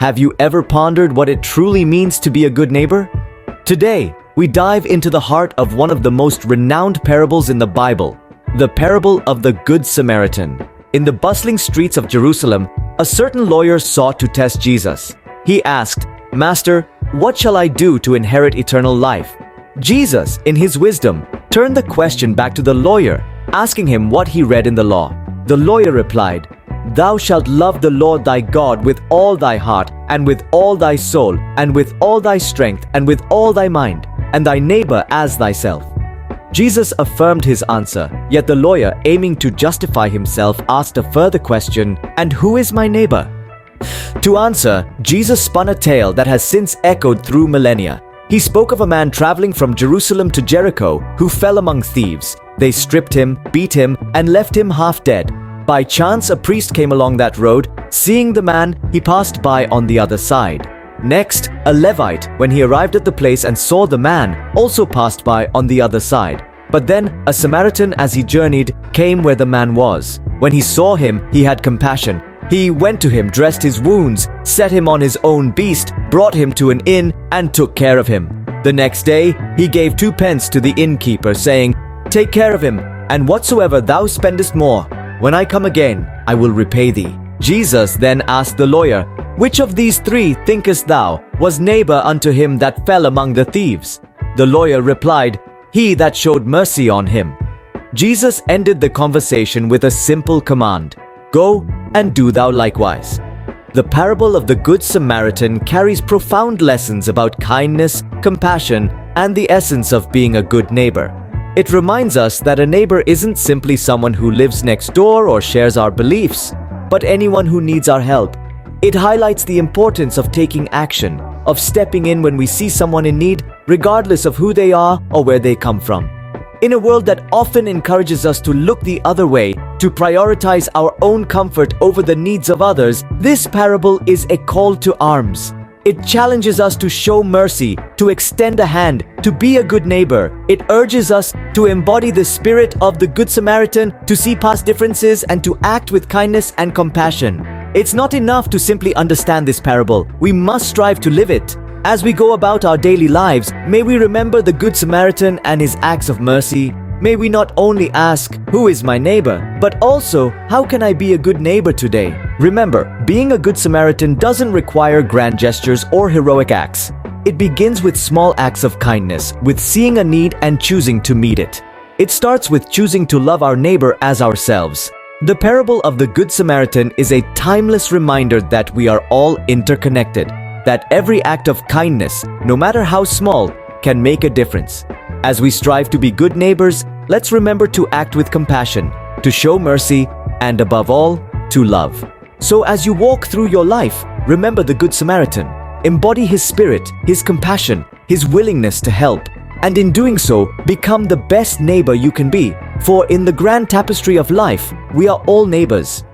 Have you ever pondered what it truly means to be a good neighbor? Today, we dive into the heart of one of the most renowned parables in the Bible, the parable of the Good Samaritan. In the bustling streets of Jerusalem, a certain lawyer sought to test Jesus. He asked, "Master, what shall I do to inherit eternal life?" Jesus, in his wisdom, turned the question back to the lawyer, asking him what he read in the law. The lawyer replied, "Thou shalt love the Lord thy God with all thy heart, and with all thy soul, and with all thy strength, and with all thy mind, and thy neighbor as thyself." Jesus affirmed his answer, yet the lawyer, aiming to justify himself, asked a further question, "And who is my neighbor?" To answer, Jesus spun a tale that has since echoed through millennia. He spoke of a man traveling from Jerusalem to Jericho who fell among thieves. They stripped him, beat him, and left him half dead. By chance, a priest came along that road. Seeing the man, he passed by on the other side. Next, a Levite, when he arrived at the place and saw the man, also passed by on the other side. But then, a Samaritan, as he journeyed, came where the man was. When he saw him, he had compassion. He went to him, dressed his wounds, set him on his own beast, brought him to an inn, and took care of him. The next day, he gave 2 pence to the innkeeper, saying, "Take care of him, and whatsoever thou spendest more, when I come again, I will repay thee." Jesus then asked the lawyer, "Which of these 3, thinkest thou, was neighbor unto him that fell among the thieves?" The lawyer replied, "He that showed mercy on him." Jesus ended the conversation with a simple command, "Go and do thou likewise." The parable of the Good Samaritan carries profound lessons about kindness, compassion, and the essence of being a good neighbor. It reminds us that a neighbor isn't simply someone who lives next door or shares our beliefs, but anyone who needs our help. It highlights the importance of taking action, of stepping in when we see someone in need, regardless of who they are or where they come from. In a world that often encourages us to look the other way, to prioritize our own comfort over the needs of others, this parable is a call to arms. It challenges us to show mercy, to extend a hand, to be a good neighbor. It urges us to embody the spirit of the Good Samaritan, to see past differences and to act with kindness and compassion. It's not enough to simply understand this parable. We must strive to live it. As we go about our daily lives, may we remember the Good Samaritan and his acts of mercy. May we not only ask, "Who is my neighbor?" but also, "How can I be a good neighbor today?" Remember, being a Good Samaritan doesn't require grand gestures or heroic acts. It begins with small acts of kindness, with seeing a need and choosing to meet it. It starts with choosing to love our neighbor as ourselves. The parable of the Good Samaritan is a timeless reminder that we are all interconnected, that every act of kindness, no matter how small, can make a difference. As we strive to be good neighbors, let's remember to act with compassion, to show mercy, and above all, to love. So as you walk through your life, remember the Good Samaritan. Embody his spirit, his compassion, his willingness to help. And in doing so, become the best neighbor you can be. For in the grand tapestry of life, we are all neighbors.